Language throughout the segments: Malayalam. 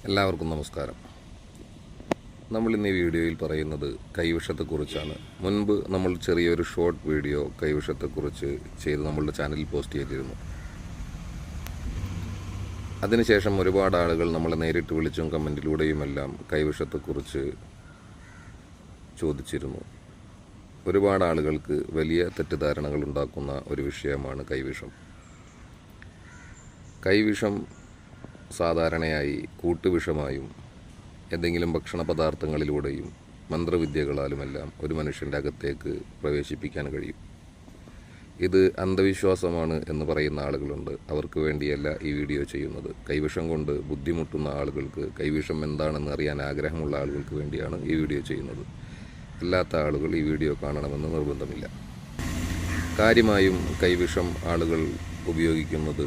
എല്ലാവർക്കും നമസ്കാരം. നമ്മൾ ഇന്ന് ഈ വീഡിയോയിൽ പറയുന്നത് കൈവിഷത്തെക്കുറിച്ചാണ്. മുൻപ് നമ്മൾ ചെറിയൊരു ഷോർട്ട് വീഡിയോ കൈവിഷത്തെക്കുറിച്ച് ചെയ്ത് നമ്മളുടെ ചാനലിൽ പോസ്റ്റ് ചെയ്തിരുന്നു. അതിനുശേഷം ഒരുപാട് ആളുകൾ നമ്മളെ നേരിട്ട് വിളിച്ചും കമൻറ്റിലൂടെയുമെല്ലാം കൈവിഷത്തെക്കുറിച്ച് ചോദിച്ചിരുന്നു. ഒരുപാട് ആളുകൾക്ക് വലിയ തെറ്റിദ്ധാരണകൾ ഉണ്ടാക്കുന്ന ഒരു വിഷയമാണ് കൈവിഷം. കൈവിഷം സാധാരണയായി കൂട്ടുവിഷമായും എന്തെങ്കിലും ഭക്ഷണ പദാർത്ഥങ്ങളിലൂടെയും മന്ത്രവിദ്യകളാലുമെല്ലാം ഒരു മനുഷ്യൻ്റെ അകത്തേക്ക് പ്രവേശിപ്പിക്കാൻ കഴിയും. ഇത് അന്ധവിശ്വാസമാണ് എന്ന് പറയുന്ന ആളുകളുണ്ട്. അവർക്ക് വേണ്ടിയല്ല ഈ വീഡിയോ ചെയ്യുന്നത്. കൈവിഷം കൊണ്ട് ബുദ്ധിമുട്ടുന്ന ആളുകൾക്ക്, കൈവിഷം എന്താണെന്ന് അറിയാൻ ആഗ്രഹമുള്ള ആളുകൾക്ക് വേണ്ടിയാണ് ഈ വീഡിയോ ചെയ്യുന്നത്. അല്ലാത്ത ആളുകൾ ഈ വീഡിയോ കാണണമെന്ന് നിർബന്ധമില്ല. കാര്യമായും കൈവിഷം ആളുകൾ ഉപയോഗിക്കുന്നത്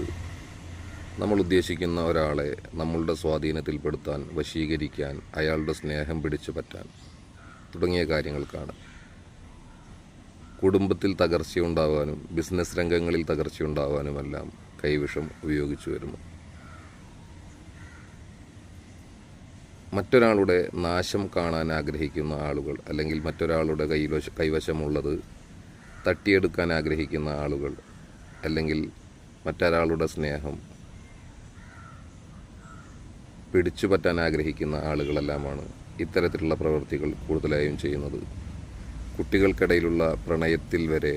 നമ്മൾ ഉദ്ദേശിക്കുന്ന ഒരാളെ നമ്മളുടെ സ്വാധീനത്തിൽപ്പെടുത്താൻ, വശീകരിക്കാൻ, അയാളുടെ സ്നേഹം പിടിച്ചു പറ്റാൻ തുടങ്ങിയ കാര്യങ്ങൾക്കാണ്. കുടുംബത്തിൽ തകർച്ചയുണ്ടാവാനും ബിസിനസ് രംഗങ്ങളിൽ തകർച്ചയുണ്ടാവാനുമെല്ലാം കൈവിഷം ഉപയോഗിച്ചു വരുന്നു. മറ്റൊരാളുടെ നാശം കാണാൻ ആഗ്രഹിക്കുന്ന ആളുകൾ, അല്ലെങ്കിൽ മറ്റൊരാളുടെ കൈവശമുള്ളത് തട്ടിയെടുക്കാൻ ആഗ്രഹിക്കുന്ന ആളുകൾ, അല്ലെങ്കിൽ മറ്റൊരാളുടെ സ്നേഹം പിടിച്ചു പറ്റാൻ ആഗ്രഹിക്കുന്ന ആളുകളെല്ലാമാണ് ഇത്തരത്തിലുള്ള പ്രവൃത്തികൾ കൂടുതലായും ചെയ്യുന്നത്. കുട്ടികൾക്കിടയിലുള്ള പ്രണയത്തിൽ വരെ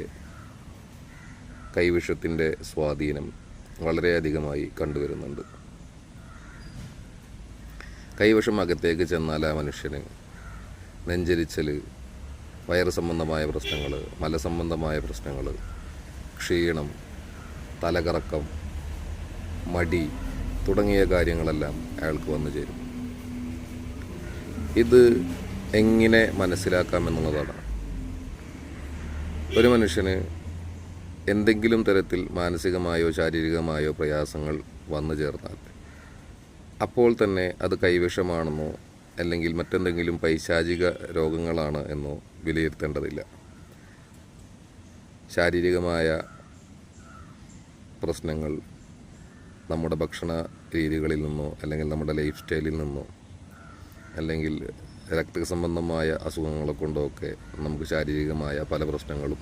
കൈവിഷത്തിൻ്റെ സ്വാധീനം വളരെയധികമായി കണ്ടുവരുന്നുണ്ട്. കൈവിഷം അകത്തേക്ക് ചെന്നാൽ ആ മനുഷ്യന് നെഞ്ചരിച്ചൽ, വയറ് സംബന്ധമായ പ്രശ്നങ്ങൾ, മലസംബന്ധമായ പ്രശ്നങ്ങൾ, ക്ഷീണം, തലകറക്കം, മടി തുടങ്ങിയ കാര്യങ്ങളെല്ലാം അയാൾക്ക് വന്നു ചേരും. ഇത് എങ്ങനെ മനസ്സിലാക്കാമെന്നുള്ളതാണ്. ഒരു മനുഷ്യന് എന്തെങ്കിലും തരത്തിൽ മാനസികമായോ ശാരീരികമായോ പ്രയാസങ്ങൾ വന്നു ചേർന്നാൽ അപ്പോൾ തന്നെ അത് കൈവിഷമാണെന്നോ അല്ലെങ്കിൽ മറ്റെന്തെങ്കിലും പൈശാചിക രോഗങ്ങളാണ് എന്നോ വിലയിരുത്തേണ്ടതില്ല. ശാരീരികമായ പ്രശ്നങ്ങൾ നമ്മുടെ ഭക്ഷണ രീതികളിൽ നിന്നോ, അല്ലെങ്കിൽ നമ്മുടെ ലൈഫ് സ്റ്റൈലിൽ നിന്നോ, അല്ലെങ്കിൽ രക്തസംബന്ധമായ അസുഖങ്ങളെ കൊണ്ടോ ഒക്കെ നമുക്ക് ശാരീരികമായ പല പ്രശ്നങ്ങളും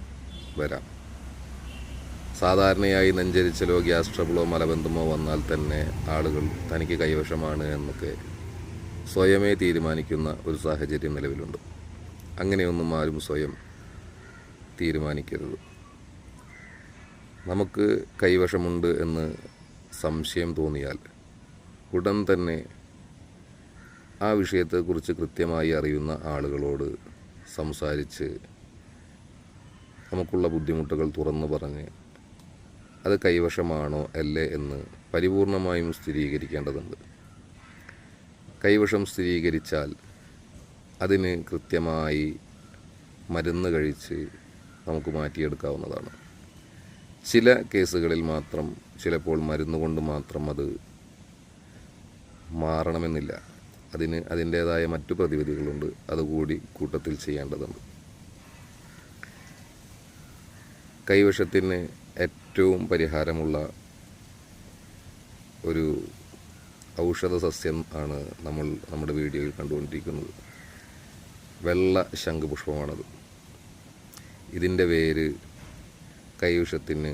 വരാം. സാധാരണയായി നെഞ്ചരിച്ചലോ ഗ്യാസ് ട്രബിളോ മലബന്ധമോ വന്നാൽ തന്നെ ആളുകൾ തനിക്ക് കൈവശമാണ് എന്നൊക്കെ സ്വയമേ തീരുമാനിക്കുന്ന ഒരു സാഹചര്യം നിലവിലുണ്ട്. അങ്ങനെയൊന്നും ആരും സ്വയം തീരുമാനിക്കരുത്. നമുക്ക് കൈവശമുണ്ട് എന്ന് സംശയം തോന്നിയാൽ ഉടൻ തന്നെ ആ വിഷയത്തെക്കുറിച്ച് കൃത്യമായി അറിയുന്ന ആളുകളോട് സംസാരിച്ച് നമുക്കുള്ള ബുദ്ധിമുട്ടുകൾ തുറന്നു പറഞ്ഞ് അത് കൈവശമാണോ അല്ലേ എന്ന് പരിപൂർണമായും സ്ഥിരീകരിക്കേണ്ടതുണ്ട്. കൈവശം സ്ഥിരീകരിച്ചാൽ അതിന് കൃത്യമായി മരുന്ന് കഴിച്ച് നമുക്ക് മാറ്റിയെടുക്കാവുന്നതാണ്. ചില കേസുകളിൽ മാത്രം, ചിലപ്പോൾ മരുന്ന് കൊണ്ട് മാത്രം അത് മാറണമെന്നില്ല. അതിന് അതിൻ്റേതായ മറ്റു പ്രതിവിധികളുണ്ട്. അതുകൂടി കൂട്ടത്തിൽ ചെയ്യേണ്ടതുണ്ട്. കൈവശത്തിന് ഏറ്റവും പരിഹാരമുള്ള ഒരു ഔഷധ സസ്യം ആണ് നമ്മൾ നമ്മുടെ വീഡിയോയിൽ കണ്ടുകൊണ്ടിരിക്കുന്നത്. വെള്ള ശംഖുപുഷ്പമാണത്. ഇതിൻ്റെ വേര് കൈവിഷത്തിന്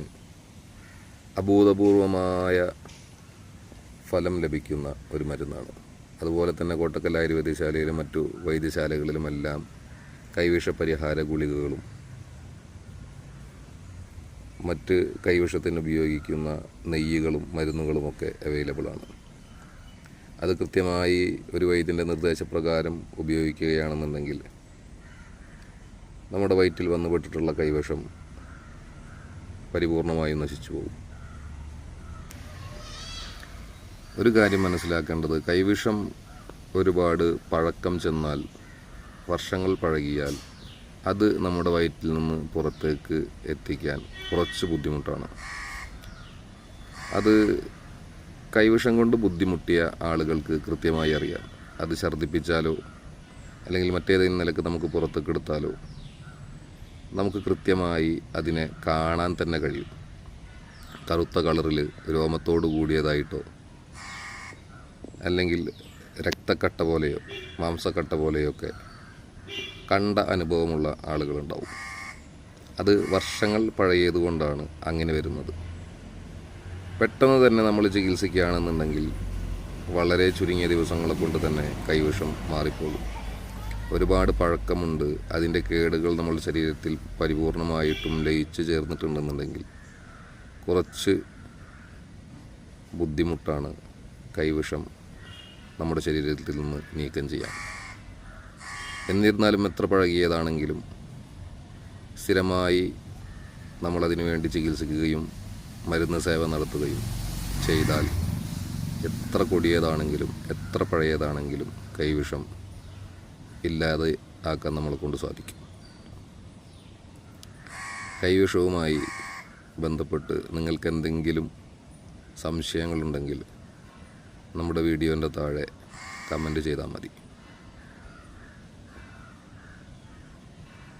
അഭൂതപൂർവമായ ഫലം ലഭിക്കുന്ന ഒരു മരുന്നാണ്. അതുപോലെ തന്നെ കോട്ടക്കൽ ആയുർവേദശാലയിലും മറ്റു വൈദ്യശാലകളിലുമെല്ലാം കൈവിഷ പരിഹാര ഗുളികകളും മറ്റ് കൈവിഷത്തിന് ഉപയോഗിക്കുന്ന നെയ്യുകളും മരുന്നുകളുമൊക്കെ അവൈലബിളാണ്. അത് കൃത്യമായി ഒരു വൈദ്യൻ്റെ നിർദ്ദേശപ്രകാരം ഉപയോഗിക്കുകയാണെന്നുണ്ടെങ്കിൽ നമ്മുടെ വയറ്റിൽ വന്നുപെട്ടിട്ടുള്ള കൈവിഷം പരിപൂർണമായും നശിച്ചു പോകും. ഒരു കാര്യം മനസ്സിലാക്കേണ്ടത്, കൈവിഷം ഒരുപാട് പഴക്കം ചെന്നാൽ, വർഷങ്ങൾ പഴകിയാൽ അത് നമ്മുടെ വയറ്റിൽ നിന്ന് പുറത്തേക്ക് എത്തിക്കാൻ കുറച്ച് ബുദ്ധിമുട്ടാണ്. അത് കൈവിഷം കൊണ്ട് ബുദ്ധിമുട്ടിയ ആളുകൾക്ക് കൃത്യമായി അറിയാം. അത് ഛർദ്ദിപ്പിച്ചാലോ അല്ലെങ്കിൽ മറ്റേതെങ്കിലും നിലക്ക് നമുക്ക് പുറത്തേക്ക് എടുത്താലോ നമുക്ക് കൃത്യമായി അതിനെ കാണാൻ തന്നെ കഴിയും. കറുത്ത കളറിൽ രോമത്തോട് കൂടിയതായിട്ടോ അല്ലെങ്കിൽ രക്തക്കട്ട പോലെയോ മാംസക്കട്ട പോലെയൊക്കെ കണ്ട അനുഭവമുള്ള ആളുകളുണ്ടാവും. അത് വർഷങ്ങൾ പഴയതുകൊണ്ടാണ് അങ്ങനെ വരുന്നത്. പെട്ടെന്ന് തന്നെ നമ്മൾ ചികിത്സിക്കുകയാണെന്നുണ്ടെങ്കിൽ വളരെ ചുരുങ്ങിയ ദിവസങ്ങളെ കൊണ്ട് തന്നെ കൈവിഷം മാറിപ്പോകും. ഒരുപാട് പഴക്കമുണ്ട്, അതിൻ്റെ കേടുകൾ നമ്മുടെ ശരീരത്തിൽ പരിപൂർണമായിട്ടും ലയിച്ച് ചേർന്നിട്ടുണ്ടെന്നുണ്ടെങ്കിൽ കുറച്ച് ബുദ്ധിമുട്ടാണ് കൈവിഷം നമ്മുടെ ശരീരത്തിൽ നിന്ന് നീക്കം ചെയ്യാൻ. എന്നിരുന്നാലും എത്ര പഴകിയതാണെങ്കിലും സ്ഥിരമായി നമ്മളതിനു വേണ്ടി ചികിത്സിക്കുകയും മരുന്ന് സേവ നടത്തുകയും ചെയ്താൽ എത്ര കൊടിയതാണെങ്കിലും എത്ര പഴയതാണെങ്കിലും കൈവിഷം ഇല്ലാതെ ആക്കാൻ നമ്മളെ കൊണ്ട് സാധിക്കും. കൈവിഷവുമായി ബന്ധപ്പെട്ട് നിങ്ങൾക്ക് എന്തെങ്കിലും സംശയങ്ങളുണ്ടെങ്കിൽ നമ്മുടെ വീഡിയോൻ്റെ താഴെ കമൻറ്റ് ചെയ്താൽ മതി.